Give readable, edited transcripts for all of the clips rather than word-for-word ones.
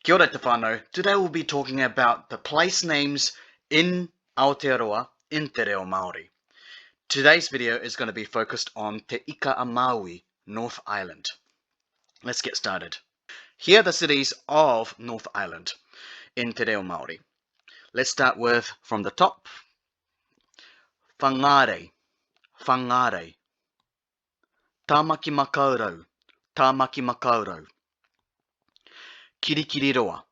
Kia ora te whānau. Today we'll be talking about the place names in Aotearoa in te reo Māori. Today's video is going to be focused on Te Ika a Maui, North Island. Let's get started. Here are the cities of North Island in te reo Māori. Let's start with from the top. Whangarei, Whangarei. Tamaki Makairo, Tamaki Makairo. Kirikiriroa,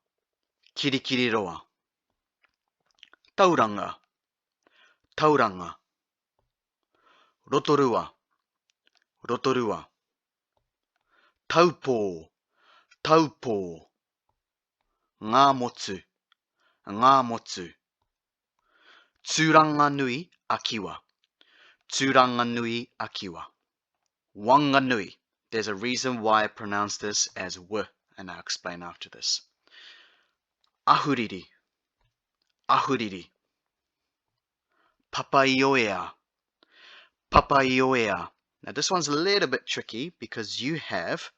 Kirikiriroa. Tauranga, Tauranga. Rotorua, Rotorua. Taupō, Taupō. Ngāmotsu, Ngāmotsu. Tsuranganui Akiwa, Tsuranganui Akiwa. Wanganui. There's a reason why I pronounce this as W, and I'll explain after this. Ahuriri, Ahuriri. Papaya, Papaya. Now this one's a little bit tricky because you have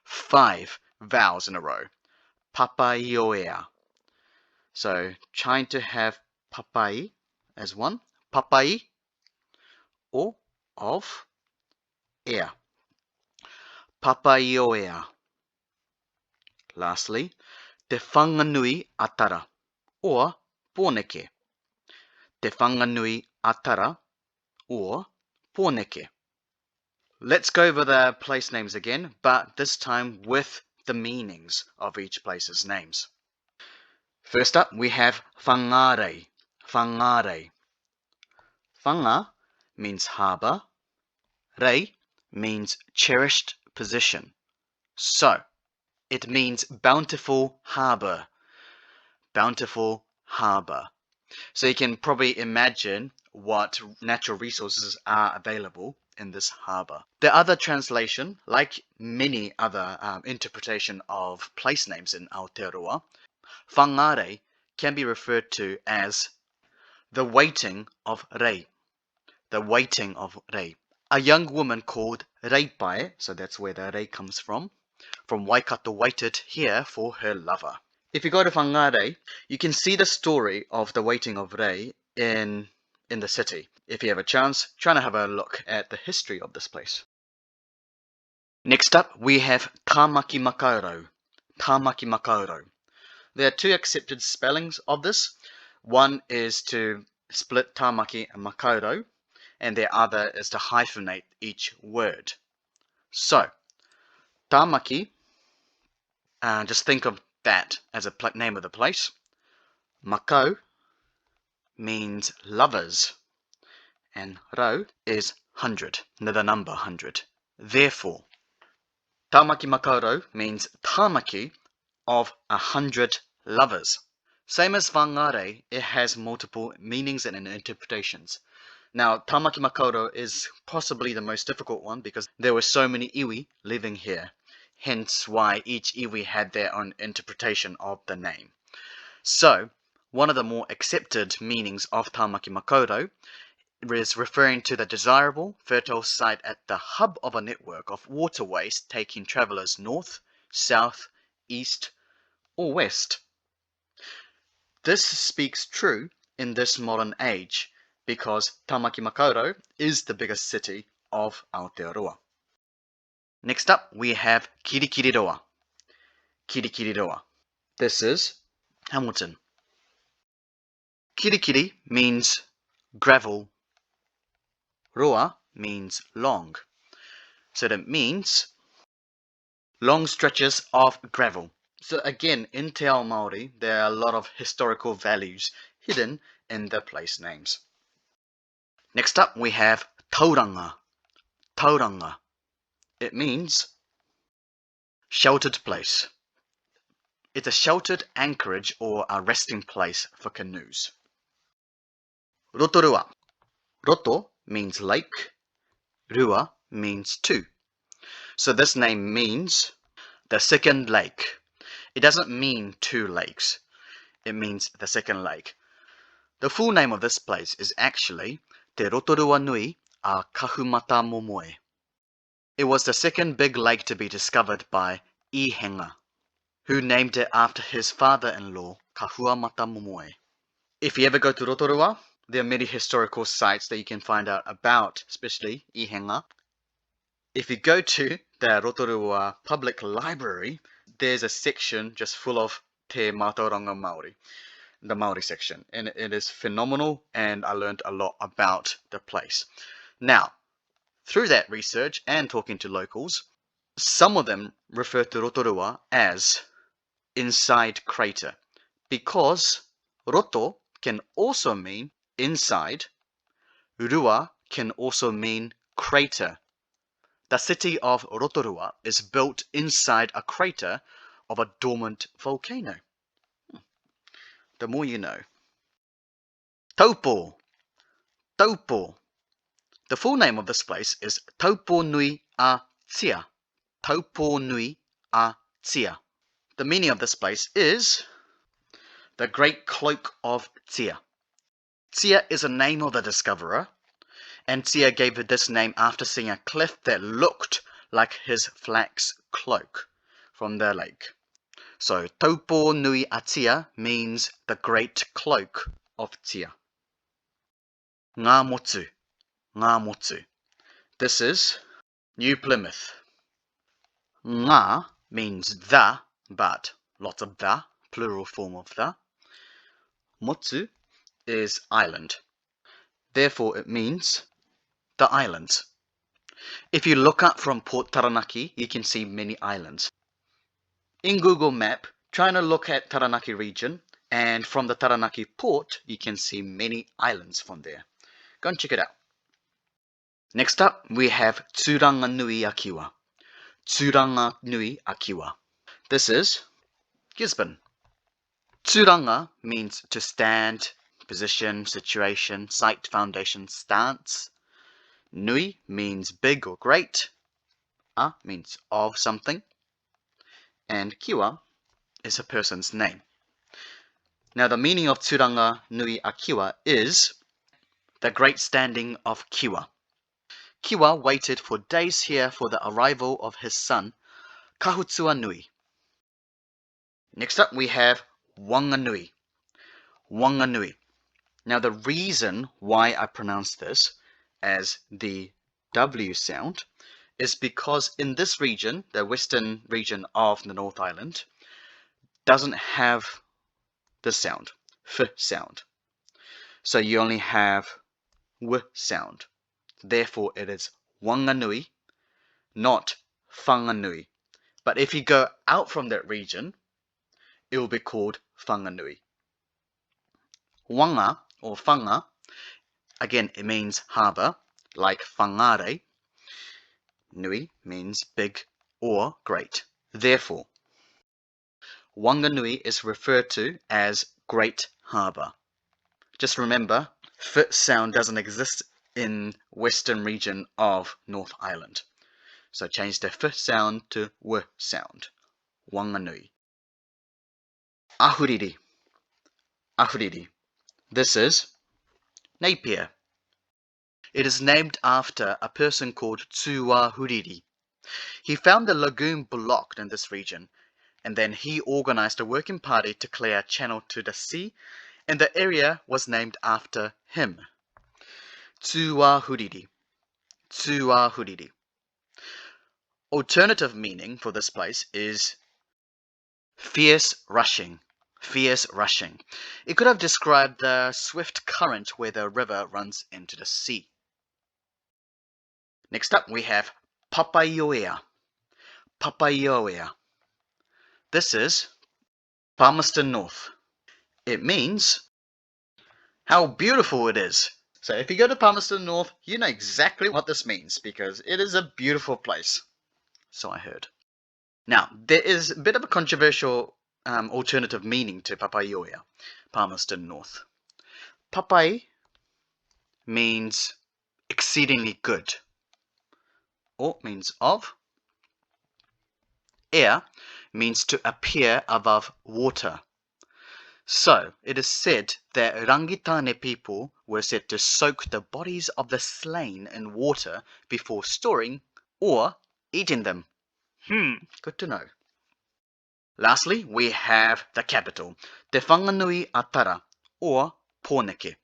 5 vowels in a row. Papaya. So trying to have papai as one. Papai or of air. Papaya. Lastly, te whanganui atara or pōneke. Te whanganui atara or pōneke. Let's go over the place names again, but this time with the meanings of each place's names. First up, we have Whangarei, Whangarei. Whanga means harbour. Rei means cherished position. So, it means bountiful harbour. Bountiful harbour. So you can probably imagine what natural resources are available in this harbour. The other translation, like many other interpretation of place names in Aotearoa, Whangarei can be referred to as the waiting of Rei. The waiting of Rei. A young woman called Reipae, so that's where the Rei comes from Waikato waited here for her lover. If you go to Whangarei, you can see the story of the waiting of Rei in the city. If you have a chance, try to have a look at the history of this place. Next up, we have Tamaki Makairo. Tamaki Makairo. There are 2 accepted spellings of this. One is to split Tamaki and Makairo, and the other is to hyphenate each word. So, Tamaki, just think of that as a name of the place. Makau means lovers, and rau is 100, the number 100. Therefore, Tamaki Makairo means Tamaki of 100 lovers. Same as Whangarei, it has multiple meanings and interpretations. Now, Tamaki Makairo is possibly the most difficult one because there were so many iwi living here, hence why each iwi had their own interpretation of the name. So, one of the more accepted meanings of Tamaki Makairo is referring to the desirable, fertile site at the hub of a network of waterways taking travellers north, south, east, or west. This speaks true in this modern age because Tamaki Makairo is the biggest city of Aotearoa. Next up, we have Kirikiriroa. Kirikiriroa. This is Hamilton. Kirikiri means gravel. Roa means long. So that means long stretches of gravel. So again, in Te Ao Māori, there are a lot of historical values hidden in the place names. Next up, we have Tauranga. Tauranga. It means sheltered place. It's a sheltered anchorage or a resting place for canoes. Rotorua. Roto means lake. Rua means 2. So this name means the second lake. It doesn't mean 2 lakes. It means the second lake. The full name of this place is actually Te Rotorua Nui a Kahumata Momoe. It was the second big lake to be discovered by Ihenga, who named it after his father-in-law, Kahua Mata Momoe. If you ever go to Rotorua, there are many historical sites that you can find out about, especially Ihenga. If you go to the Rotorua Public Library, there's a section just full of Te Tauranga Māori, the Māori section, and it is phenomenal, and I learned a lot about the place. Now, through that research and talking to locals, some of them refer to Rotorua as inside crater, because roto can also mean inside, rua can also mean crater. The city of Rotorua is built inside a crater of a dormant volcano. The more you know. Taupo. Taupo. The full name of this place is Taupōnui Akiwa. Taupōnui Akiwa. The meaning of this place is the Great Cloak of Tia. Tia is a name of the discoverer, and Tia gave it this name after seeing a cliff that looked like his flax cloak from the lake. So Taupōnui Akiwa means the Great Cloak of Tia. Ngā motu. Ngā motu. This is New Plymouth. Ngā means the, but lots of the, plural form of the. Motu is island. Therefore, it means the islands. If you look up from Port Taranaki, you can see many islands. In Google Map, try to look at Taranaki region, and from the Taranaki port, you can see many islands from there. Go and check it out. Next up, we have Tsuranganui Akiwa. Tsuranganui Akiwa. This is Gisborne. Tsuranga means to stand, position, situation, site, foundation, stance. Nui means big or great. A means of something. And Kiwa is a person's name. Now the meaning of Tsuranganui Akiwa is the great standing of Kiwa. Kiwa waited for days here for the arrival of his son, Kahutsuanui. Next up we have Wanganui. Wanganui. Now the reason why I pronounce this as the W sound is because in this region, the western region of the North Island, doesn't have the sound, F sound. So you only have W sound. Therefore it is Wanganui, not Whanganui. But if you go out from that region, it will be called Whanganui. Wanga or Whanga, again it means harbour, like Whangarei. Nui means big or great. Therefore, Wanganui is referred to as Great Harbour. Just remember, F sound doesn't exist in western region of North Island. So change the F sound to W sound. Wanganui. Ahuriri. Ahuriri. This is Napier. It is named after a person called Tsuahuriri. He found the lagoon blocked in this region, and then he organized a working party to clear a channel to the sea, and the area was named after him. Tsuahuriri. Tsuahuriri. Alternative meaning for this place is fierce rushing. Fierce rushing. It could have described the swift current where the river runs into the sea. Next up we have Papaya. Papaya. This is Palmerston North. It means how beautiful it is. So if you go to Palmerston North, you know exactly what this means because it is a beautiful place. So I heard. Now, there is a bit of a controversial alternative meaning to Papaya, Palmerston North. Papai means exceedingly good, or means of. Air means to appear above water. So, it is said that Rangitane people were said to soak the bodies of the slain in water before storing or eating them. Good to know. Lastly, we have the capital, Te Whanganui Atara, or Pōneke.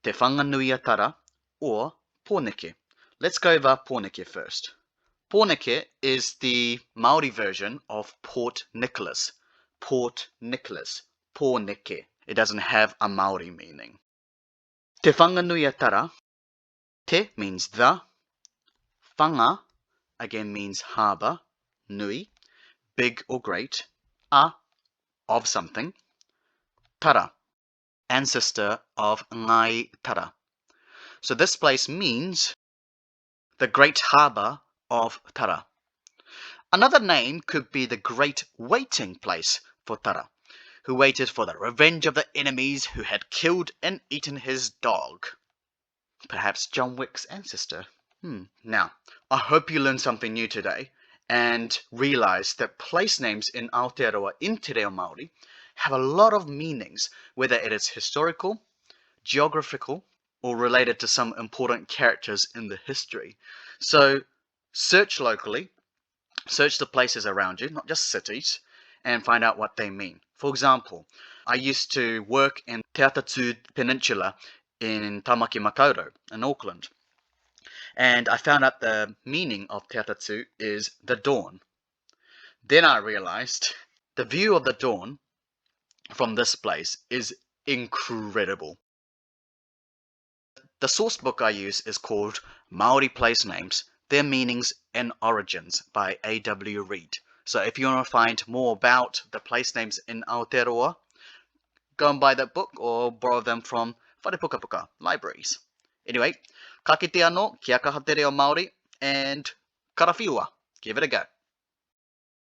Te Whanganui Atara, or Pōneke. Let's go over Pōneke first. Pōneke is the Māori version of Port Nicholas. Port Nicholas. Pōneke. It doesn't have a Māori meaning. Te Whanganui Atara. Te means the. Whanga again means harbour. Nui, big or great. A, of something. Tara, ancestor of Ngai Tara. So this place means the great harbour of Tara. Another name could be the great waiting place for Tara, who waited for the revenge of the enemies who had killed and eaten his dog. Perhaps John Wick's ancestor. Now, I hope you learned something new today and realized that place names in Aotearoa in Te Reo Māori have a lot of meanings, whether it is historical, geographical, or related to some important characters in the history. So search locally, search the places around you, not just cities, and find out what they mean. For example, I used to work in Te Atatū Peninsula in Tamaki Makairo in Auckland. And I found out the meaning of Te Atatū is the dawn. Then I realized the view of the dawn from this place is incredible. The source book I use is called Māori Place Names, Their Meanings and Origins by A.W. Reid. So if you want to find more about the place names in Aotearoa, go and buy that book or borrow them from wharepukapuka libraries. Anyway, ka kite anō, kia kaha te reo Māori, and Karawhiua. Give it a go.